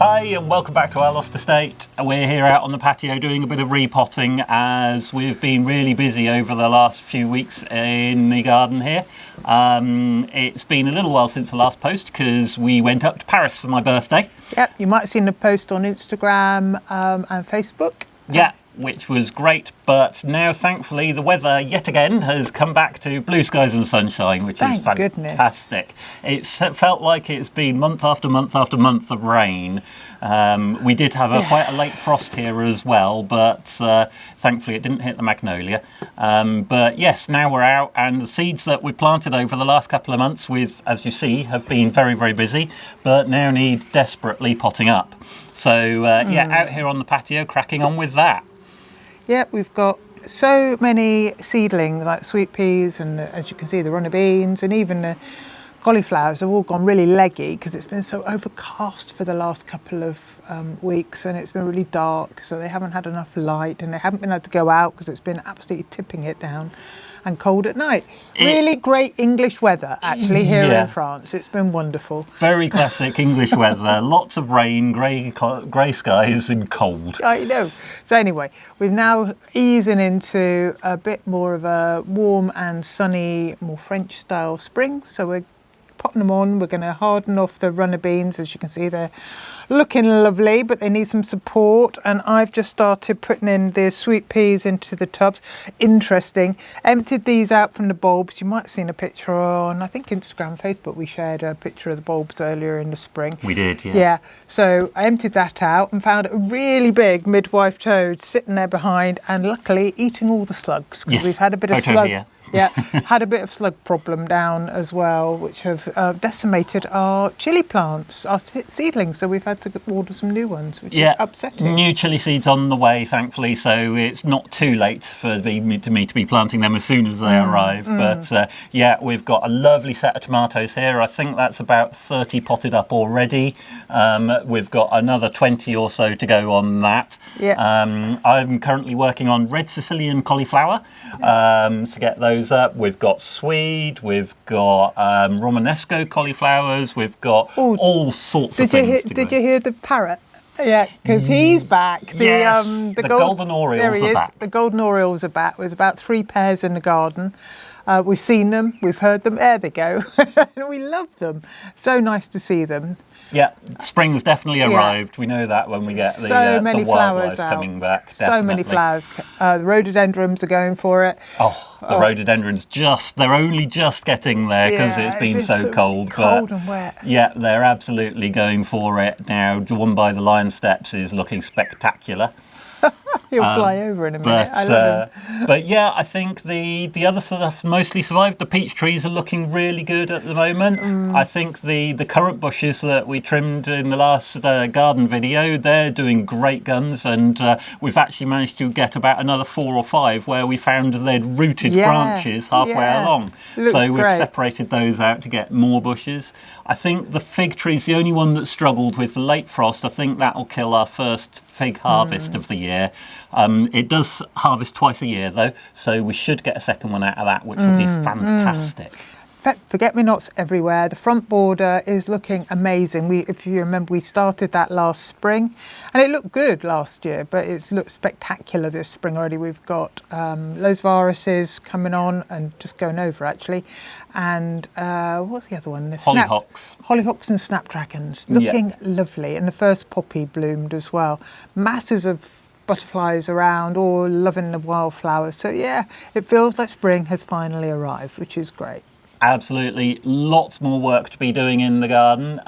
Hi and welcome back to our lost estate. We're here out on the patio doing a bit of repotting as we've been really busy over the last few weeks in the garden here. It's been a little while since the last post because we went up to Paris for my birthday. Yep, you might have seen the post on Instagram and Facebook. Yeah, which was great, but now thankfully the weather yet again has come back to blue skies and sunshine, which is fantastic. It's felt like it's been month after month after month of rain. We did have quite a late frost here as well, but thankfully it didn't hit the magnolia. But yes, now we're out, and the seeds that we've planted over the last couple of months with, as you see, have been very, very busy, but now need desperately potting up. So out here on the patio, cracking on with that. Yeah, we've got so many seedlings like sweet peas and, as you can see, the runner beans and even the cauliflowers have all gone really leggy because it's been so overcast for the last couple of weeks, and it's been really dark, so they haven't had enough light and they haven't been able to go out because it's been absolutely tipping it down and cold at night. Really great English weather actually here in France. It's been wonderful. Very classic English weather. Lots of rain, grey skies and cold. I know. So anyway, we're now easing into a bit more of a warm and sunny, more French style spring. So we're putting them on. We're going to harden off the runner beans. As you can see, they're looking lovely, but they need some support. And I've just started putting in the sweet peas into the tubs. Interesting. Emptied these out from the bulbs. You might have seen a picture on, I think, Instagram, Facebook. We shared a picture of the bulbs earlier in the spring. We did, yeah. Yeah. So I emptied that out and found a really big midwife toad sitting there behind, and luckily eating all the slugs. Yes. We've had a bit of slug. Here. Yeah, had a bit of slug problem down as well, which have decimated our chilli plants, our seedlings. So we've had to order some new ones, which is upsetting. New chilli seeds on the way, thankfully, so it's not too late for me to be planting them as soon as they arrive. But we've got a lovely set of tomatoes here. I think that's about 30 potted up already. We've got another 20 or so to go on that. Yeah. I'm currently working on red Sicilian cauliflower to get those up. We've got swede, we've got Romanesco cauliflowers, we've got all sorts of things. Did you hear the parrot? Yeah, because he's back. The golden orioles are back. The golden orioles are back. There's about 3 pairs in the garden. We've seen them, we've heard them. There they go. We love them. So nice to see them. Yeah, spring's definitely arrived. We know that when we get the wildlife coming back. Definitely. So many flowers. The rhododendrons are going for it. The rhododendrons they're only just getting there because it's been so cold. Cold and wet. Yeah, they're absolutely going for it now. The one by the lion steps is looking spectacular. He'll fly over in a minute. I love him. But yeah, I think the other stuff mostly survived. The peach trees are looking really good at the moment. I think the currant bushes that we trimmed in the last garden video, they're doing great guns, and we've actually managed to get about another 4 or 5 where we found they'd rooted branches halfway along. So we've separated those out to get more bushes. I think the fig tree's the only one that struggled with the late frost. I think that'll kill our first fig harvest of the year. It does harvest twice a year though, so we should get a second one out of that, which will be fantastic. Forget-me-nots everywhere. The front border is looking amazing. If you remember, we started that last spring and it looked good last year, but it's looked spectacular this spring already. We've got loads of irises coming on and just going over actually. And what's the other one? Hollyhocks. Hollyhocks and snapdragons. Looking lovely. And the first poppy bloomed as well. Masses of butterflies around, all loving the wildflowers. So yeah, it feels like spring has finally arrived, which is great. Absolutely, lots more work to be doing in the garden.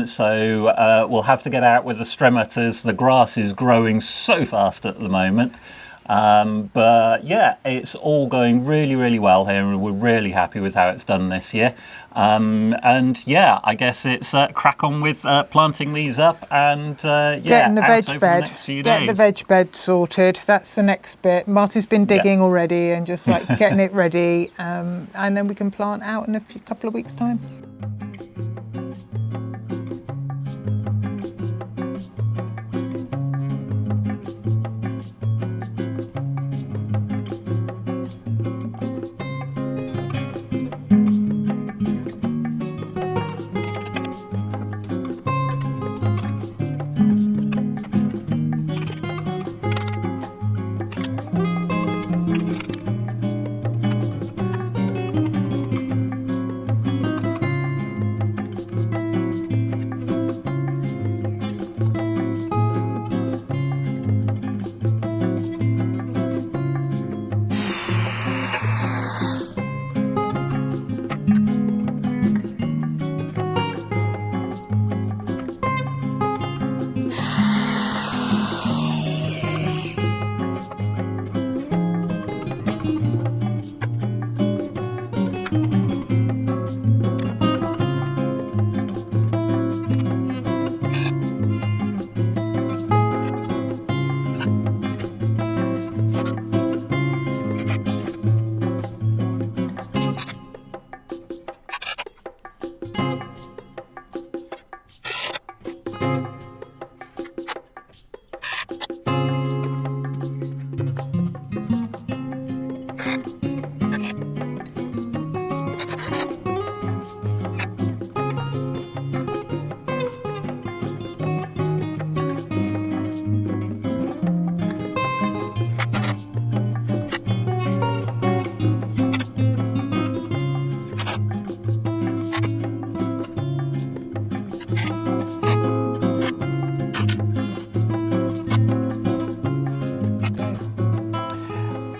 So we'll have to get out with the stremators. The grass is growing so fast at the moment. But yeah, it's all going really, really well here, and we're really happy with how it's done this year. And yeah, I guess it's crack on with planting these up and getting the veg bed. Getting the veg bed sorted. That's the next bit. Marty's been digging already and just like getting it ready, and then we can plant out in a couple of weeks' time.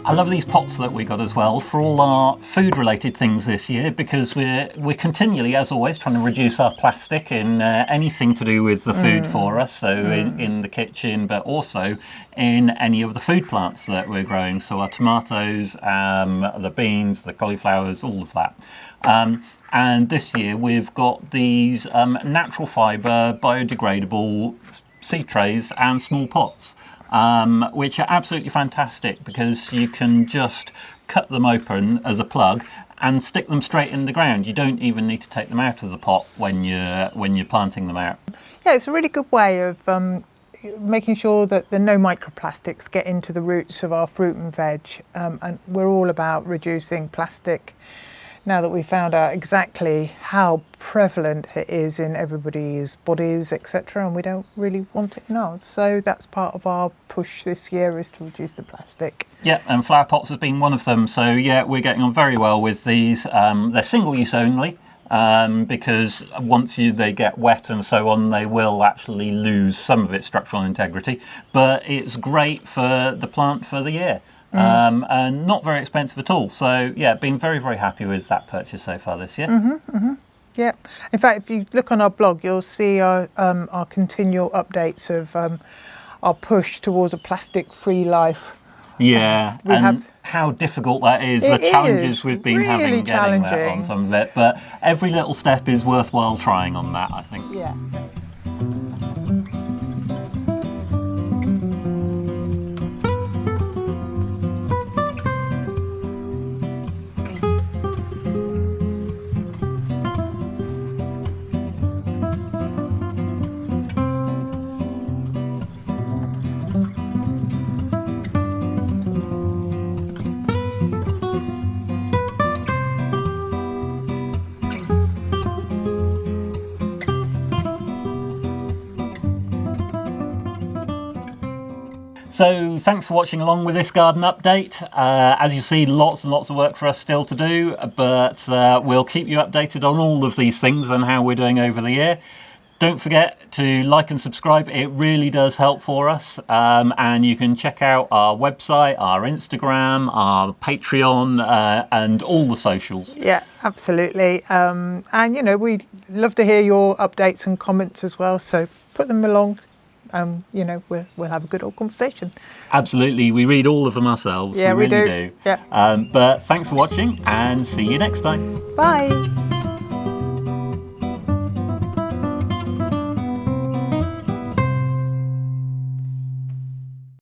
I love these pots that we got as well for all our food related things this year, because we're continually, as always, trying to reduce our plastic in anything to do with the food for us, so in the kitchen, but also in any of the food plants that we're growing, so our tomatoes, the beans, the cauliflowers, all of that. And this year we've got these natural fibre biodegradable seed trays and small pots, which are absolutely fantastic, because you can just cut them open as a plug and stick them straight in the ground. You don't even need to take them out of the pot when you're planting them out. Yeah, it's a really good way of making sure that no microplastics get into the roots of our fruit and veg. And we're all about reducing plastic now that we found out exactly how prevalent it is in everybody's bodies, etc., and we don't really want it in ours. So that's part of our push this year, is to reduce the plastic. Yeah, and flower pots has been one of them. So yeah, we're getting on very well with these. They're single use only, because once they get wet and so on, they will actually lose some of its structural integrity. But it's great for the plant for the year. And not very expensive at all. So yeah, been very, very happy with that purchase so far this year. Yeah. In fact, if you look on our blog, you'll see our continual updates of our push towards a plastic-free life. Yeah, and how difficult that is, the challenges we've been really having getting that on some of it. But every little step is worthwhile trying on that, I think. Yeah. So thanks for watching along with this garden update. As you see, lots and lots of work for us still to do, but we'll keep you updated on all of these things and how we're doing over the year. Don't forget to like and subscribe. It really does help for us. And you can check out our website, our Instagram, our Patreon, and all the socials. Yeah, absolutely. And, you know, we'd love to hear your updates and comments as well. So put them along. You know, we'll have a good old conversation. Absolutely. We read all of them ourselves. Yeah, we really do. Yeah. But thanks for watching, and see you next time. Bye.